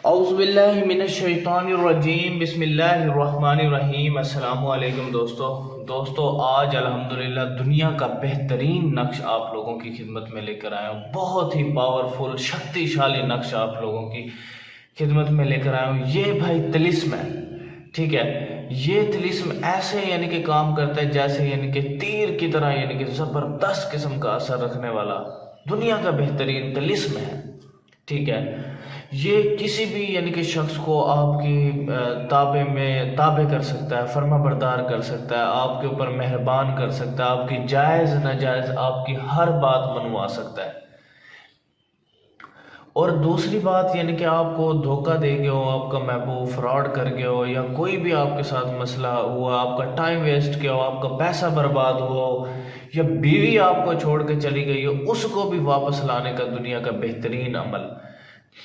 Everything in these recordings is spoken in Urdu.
اعوذ باللہ من الشیطان الرجیم، بسم اللہ الرحمن الرحیم۔ السلام علیکم دوستو آج الحمدللہ دنیا کا بہترین نقش آپ لوگوں کی خدمت میں لے کر آیا ہوں۔ بہت ہی پاورفل شکتی شالی نقش آپ لوگوں کی خدمت میں لے کر آیا ہوں۔ یہ بھائی طلسم ہے، ٹھیک ہے۔ یہ طلسم ایسے کہ کام کرتا ہے جیسے کہ تیر کی طرح، کہ زبردست قسم کا اثر رکھنے والا دنیا کا بہترین طلسم ہے، ٹھیک ہے۔ یہ کسی بھی کہ شخص کو آپ کی تابع کر سکتا ہے، فرما بردار کر سکتا ہے، آپ کے اوپر مہربان کر سکتا ہے، آپ کی جائز ناجائز آپ کی ہر بات منوا سکتا ہے۔ اور دوسری بات کہ آپ کو دھوکہ دے گیا ہو، آپ کا محبوب فراڈ کر گیا ہو، یا کوئی بھی آپ کے ساتھ مسئلہ ہوا، آپ کا ٹائم ویسٹ کیا ہو، آپ کا پیسہ برباد ہوا ہو، یا بیوی آپ کو چھوڑ کے چلی گئی ہو، اس کو بھی واپس لانے کا دنیا کا بہترین عمل۔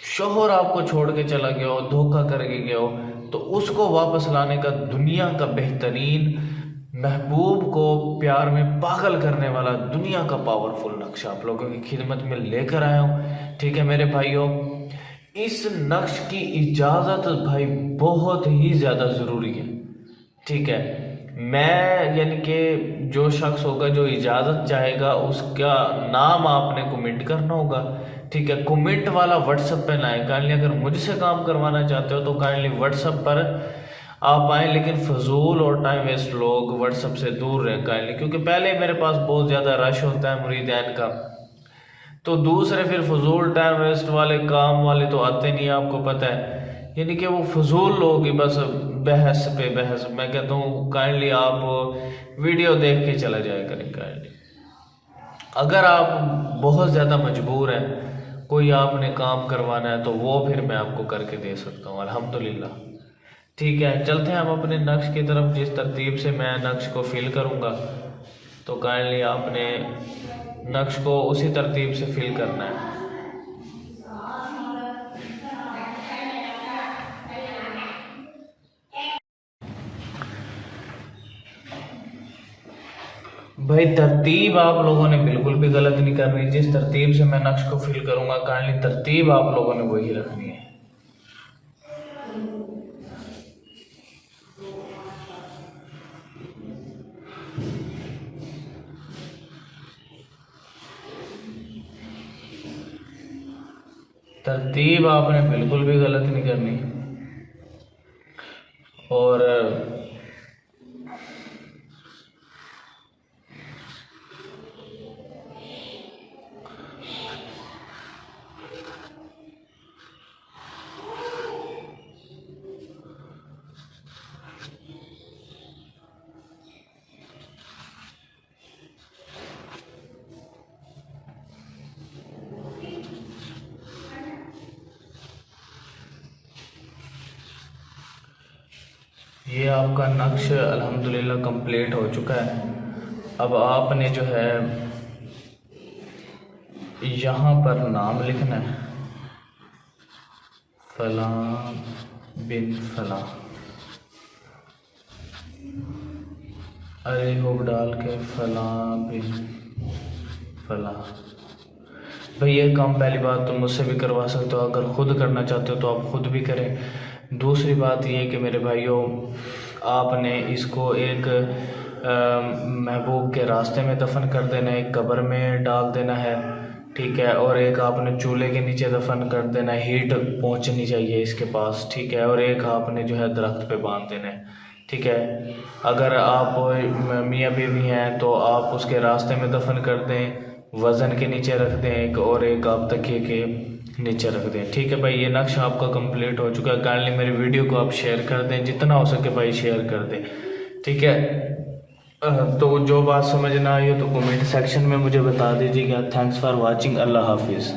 شوہر آپ کو چھوڑ کے چلا گیا ہو، دھوکہ کر کے گیا ہو، تو اس کو واپس لانے کا دنیا کا بہترین، محبوب کو پیار میں پاگل کرنے والا دنیا کا پاورفل نقش آپ لوگوں کی خدمت میں لے کر آیا ہوں، ٹھیک ہے میرے بھائیوں۔ اس نقش کی اجازت بھائی بہت ہی زیادہ ضروری ہے، ٹھیک ہے۔ میں کہ جو شخص ہوگا جو اجازت چاہے گا، اس کا نام آپ نے کمنٹ کرنا ہوگا، ٹھیک ہے۔ کمنٹ والا واٹس ایپ پہ نہ آئے کائنڈلی، اگر مجھ سے کام کروانا چاہتے ہو تو کائنڈلی واٹس ایپ پر آپ آئیں، لیکن فضول اور ٹائم ویسٹ لوگ واٹس ایپ سے دور رہیں کائنڈلی، کیونکہ پہلے میرے پاس بہت زیادہ رش ہوتا ہے مریدین کا، تو دوسرے پھر فضول ٹائم ویسٹ والے کام والے تو آتے نہیں، آپ کو پتہ ہے، کہ وہ فضول لوگ ہی بس بحث پہ بحث۔ میں کہتا ہوں کائنڈلی آپ ویڈیو دیکھ کے چلا جائے کریں کائنڈلی۔ اگر آپ بہت زیادہ مجبور ہیں، کوئی آپ نے کام کروانا ہے، تو وہ پھر میں آپ کو کر کے دے سکتا ہوں الحمدللہ، ٹھیک ہے۔ چلتے ہیں ہم اپنے نقش کی طرف۔ جس ترتیب سے میں نقش کو فل کروں گا تو کائنڈلی آپ نے نقش کو اسی ترتیب سے فل کرنا ہے۔ بھائی ترتیب آپ لوگوں نے بالکل بھی غلط نہیں کرنی۔ جس ترتیب سے میں نقش کو فل کروں گا کائنڈلی ترتیب آپ لوگوں نے وہی رکھنی ہے۔ ترتیب آپ نے بالکل بھی غلط نہیں کرنی۔ اور یہ آپ کا نقش الحمدللہ کمپلیٹ ہو چکا ہے۔ اب آپ نے جو ہے یہاں پر نام لکھنا ہے، فلاں بن فلاں، ارے ہوب ڈال کے فلاں بن فلاں۔ بھئی یہ کام پہلی بات تو مجھ سے بھی کروا سکتے ہو، اگر خود کرنا چاہتے ہو تو آپ خود بھی کریں۔ دوسری بات یہ کہ میرے بھائیوں، آپ نے اس کو ایک محبوب کے راستے میں دفن کر دینا ہے، ایک قبر میں ڈال دینا ہے، ٹھیک ہے۔ اور ایک آپ نے چولہے کے نیچے دفن کر دینا ہے، ہیٹ پہنچنی چاہیے اس کے پاس، ٹھیک ہے۔ اور ایک آپ نے جو ہے درخت پہ باندھ دینا ہے، ٹھیک ہے۔ اگر آپ میاں بیوی ہیں تو آپ اس کے راستے میں دفن کر دیں، وزن کے نیچے رکھ دیں ایک، اور ایک آپ تکیے کے نیچے رکھ دیں، ٹھیک ہے بھائی۔ یہ نقش آپ کا کمپلیٹ ہو چکا ہے۔ کائنڈلی میری ویڈیو کو آپ شیئر کر دیں، جتنا ہو سکے بھائی شیئر کر دیں، ٹھیک ہے۔ تو جو بات سمجھ نہ آئی ہو تو کمنٹ سیکشن میں مجھے بتا دیجیے گا۔ تھینکس فار واچنگ، اللہ حافظ۔